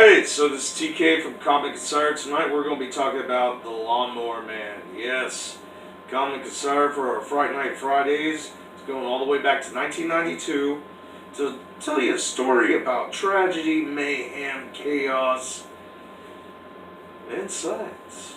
Alright, so this is TK from Comic Insider. Tonight we're going to be talking about the Lawnmower Man. Yes, Comic Insider for our FrightNight Fridays. It's going all the way back to 1992 to tell you a story about tragedy, mayhem, chaos, and science.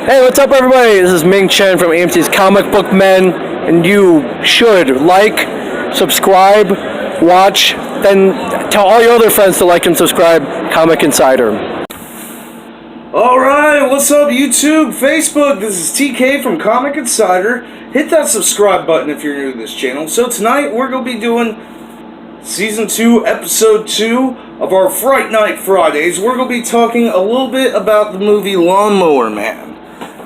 Hey, what's up everybody? This is Ming Chen from AMC's Comic Book Men, and you should like, subscribe, watch, then tell all your other friends to like and subscribe Comic Insider. Alright, what's up YouTube, Facebook? This is TK from Comic Insider. Hit that subscribe button if you're new to this channel. So tonight we're going to be doing Season 2, Episode 2 of our FrightNight Fridays. We're going to be talking a little bit about the movie Lawnmower Man.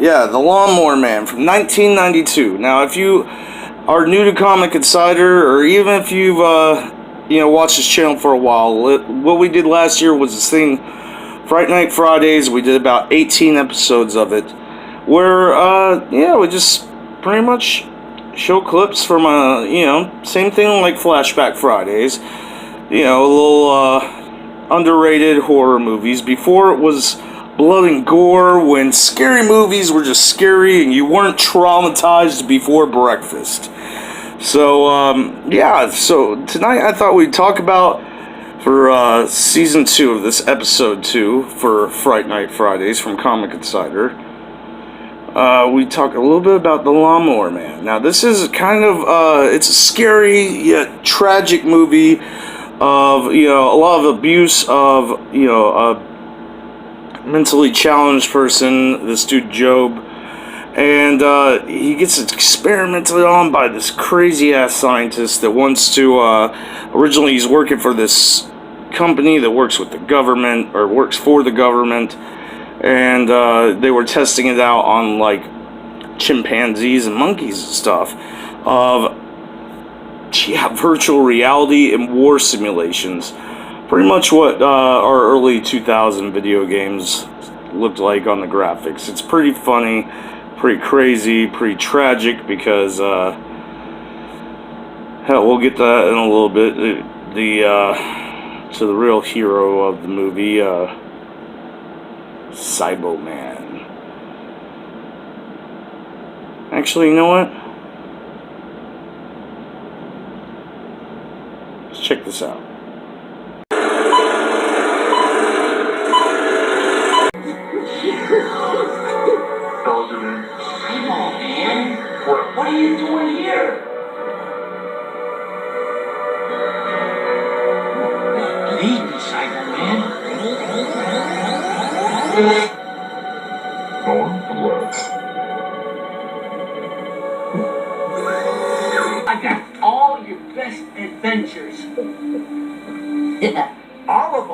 Yeah, the Lawnmower Man from 1992. Now, if you are new to Comic Insider, or even if you've watched this channel for a while, what we did last year was this thing, FrightNight Fridays. We did about 18 episodes of it, where we just pretty much show clips from same thing like Flashback Fridays. Little underrated horror movies before it was blood and gore, when scary movies were just scary and you weren't traumatized before breakfast. So so tonight I thought we'd talk about, for Season 2 of this Episode 2 for FrightNight Fridays from Comic Insider, we talk a little bit about the Lawnmower Man. Now this is kind of, it's a scary yet tragic movie of, a lot of abuse of, a mentally challenged person, this dude Job, and he gets experimented on by this crazy ass scientist that wants to, originally he's working for this company that works with the government, or works for the government, and they were testing it out on like chimpanzees and monkeys and stuff of virtual reality and war simulations. Pretty much what our early 2000 video games looked like on the graphics. It's pretty funny, pretty crazy, pretty tragic, because hell, we'll get that in a little bit. To the real hero of the movie, Cyberman. Actually, you know what? Let's check this out. What are you doing here? Leave me, Cyberman. I got all your best adventures. Yeah, all of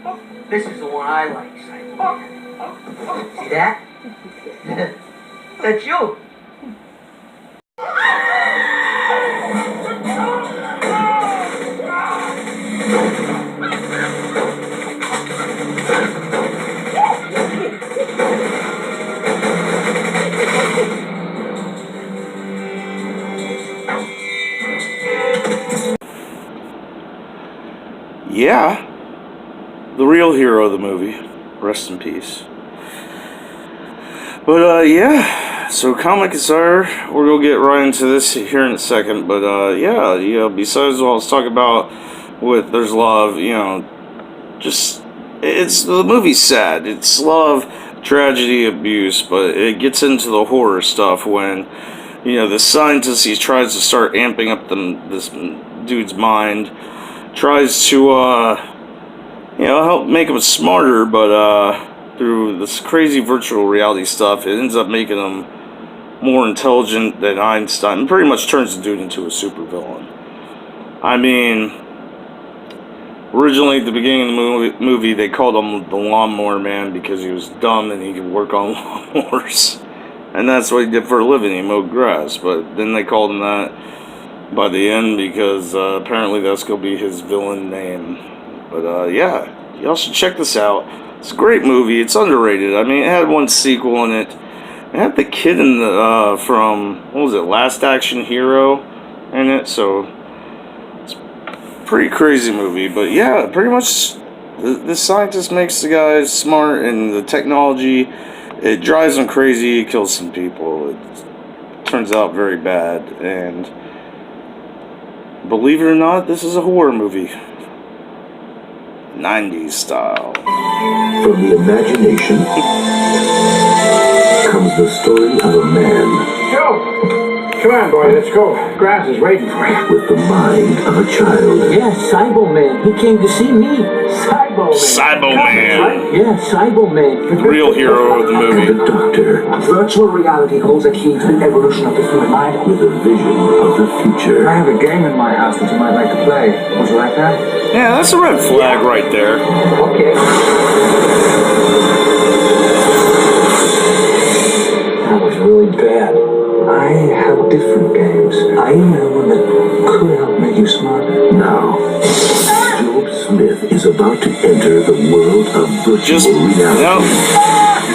them. This is the one I like, Cyberman. See that? That's you. Yeah, the real hero of the movie. Rest in peace. But so Comic Insider, we're gonna get right into this here in a second. But besides what I was talking about, there's a lot of the movie's sad. It's a lot of tragedy, abuse, but it gets into the horror stuff when the scientist, he tries to start amping up this dude's mind, tries to help make him smarter, but through this crazy virtual reality stuff, it ends up making him more intelligent than Einstein, and pretty much turns the dude into a supervillain. I mean, Originally, at the beginning of the movie, they called him the Lawnmower Man because he was dumb and he could work on lawnmowers. And that's what he did for a living, he mowed grass. But then they called him that by the end because apparently that's going to be his villain name. But yeah, y'all should check this out. It's a great movie. It's underrated. I mean, it had one sequel in it. It had the kid in the from, what was it, Last Action Hero in it. So it's a pretty crazy movie. But yeah, pretty much the scientist makes the guys smart, and the technology, it drives them crazy. It kills some people. It turns out very bad. And believe it or not, this is a horror movie. 90s style. From the imagination comes the story of a man. Joe! Come on, boy, let's go. Grass is waiting for you. With the mind of a child. Yeah, Cybo Man. He came to see me. Cybo Man. Cybo Man. Yeah, Cybo Man. The real hero of the And movie. the doctor. Virtual reality holds a key to the evolution of the human mind. With a vision of the future. I have a game in my house that you might like to play. Would you like that? Yeah, that's a red flag right there. Okay. That was really bad. I have different games. I even have one that could help make you smarter. Now, Job Smith is about to enter the world of Just, virtual reality. no.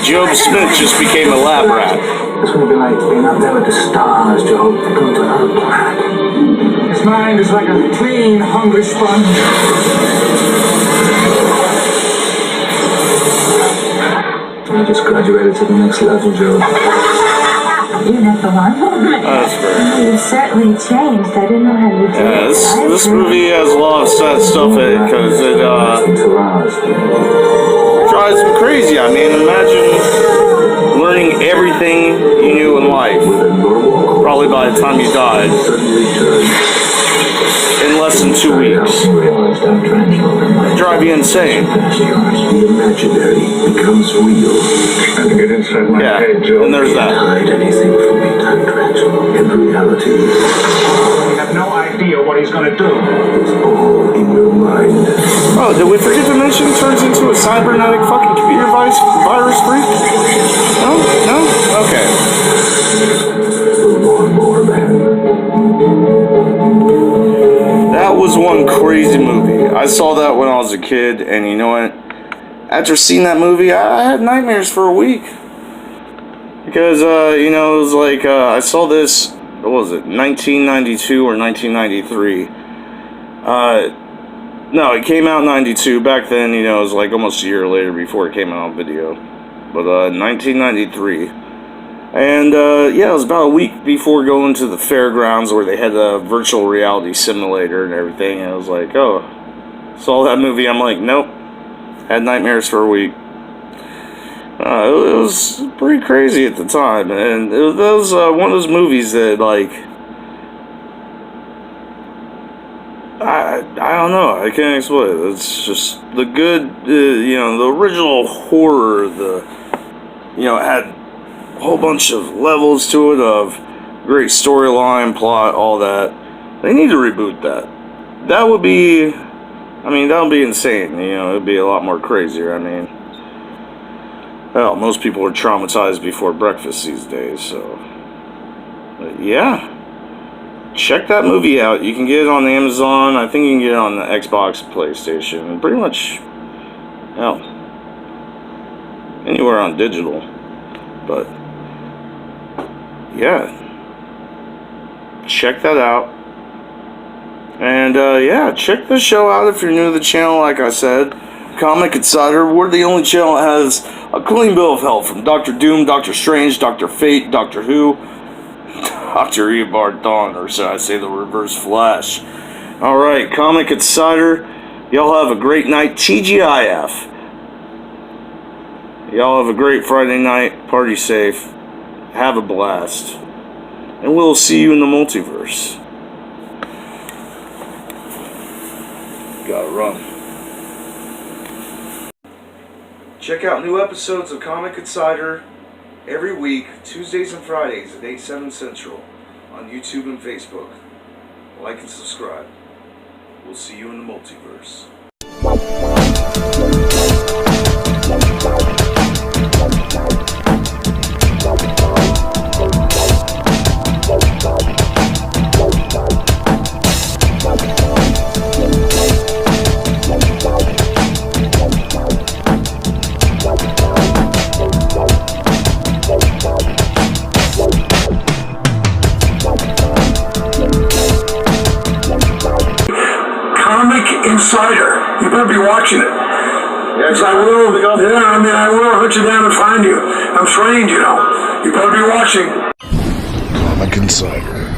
Job Smith just became a lab rat. It's gonna be like being out there with the stars, Joe. Going to another planet. His mind is like a clean, hungry sponge. I just graduated to the next level, Joe. You're not the Lawnmower Man. That's fair. You've certainly changed. I didn't know how you did. Yeah, this movie has a lot of sad stuff in it because it drives me crazy. I mean, imagine learning everything you knew in life, probably by the time you died, in less than 2 weeks. Drive you insane. The imaginary becomes real. And to get inside my Yeah, head, Joe. and there's that. Hide anything from me, time travel. In reality, You have no idea what he's gonna do. it's all in your mind. Oh, did we forget to mention it turns into a cybernetic fucking computer virus freak? No? No? Okay. The Lawnmower Man. That was one crazy movie. I saw that when I was a kid, and you know what? After seeing that movie, I had nightmares for a week. Because, you know, it was like, I saw this, what was it, 1992 or 1993? No, it came out in 92. Back then, you know, it was like almost a year later before it came out on video. But, 1993. And, yeah, it was about a week before going to the fairgrounds where they had a virtual reality simulator and everything. And I was like, oh, saw that movie. I'm like, nope. Had nightmares for a week. It was pretty crazy at the time. And it was one of those movies that, like, I don't know. I can't explain it. It's just the good, you know, the original horror, you know, it had a whole bunch of levels to it of great storyline, plot, all that. They need to reboot that. That would be, I mean, that would be insane. You know, it'd be a lot more crazier. I mean, well, most people are traumatized before breakfast these days, so. But yeah. Check that movie out. You can get it on Amazon. I think you can get it on the Xbox, PlayStation. Pretty much, hell, anywhere on digital. But, yeah. Check that out. And, yeah, check the show out if you're new to the channel, like I said. Comic Insider. We're the only channel that has a clean bill of health from Dr. Doom, Dr. Strange, Dr. Fate, Doctor Who, Dr. Eobard Dawn, or should I say the Reverse Flash. Alright, Comic Insider. Y'all have a great night. TGIF. Y'all have a great Friday night. Party safe. Have a blast. And we'll see you in the multiverse. Gotta run. Check out new episodes of Comic Insider every week, Tuesdays and Fridays at 8, 7 Central on YouTube and Facebook. Like and subscribe. We'll see you in the multiverse. Insider, you better be watching it. Yes, I will. Yeah, I mean, I will hunt you down and find you. I'm trained, you know. You better be watching. Comic Insider.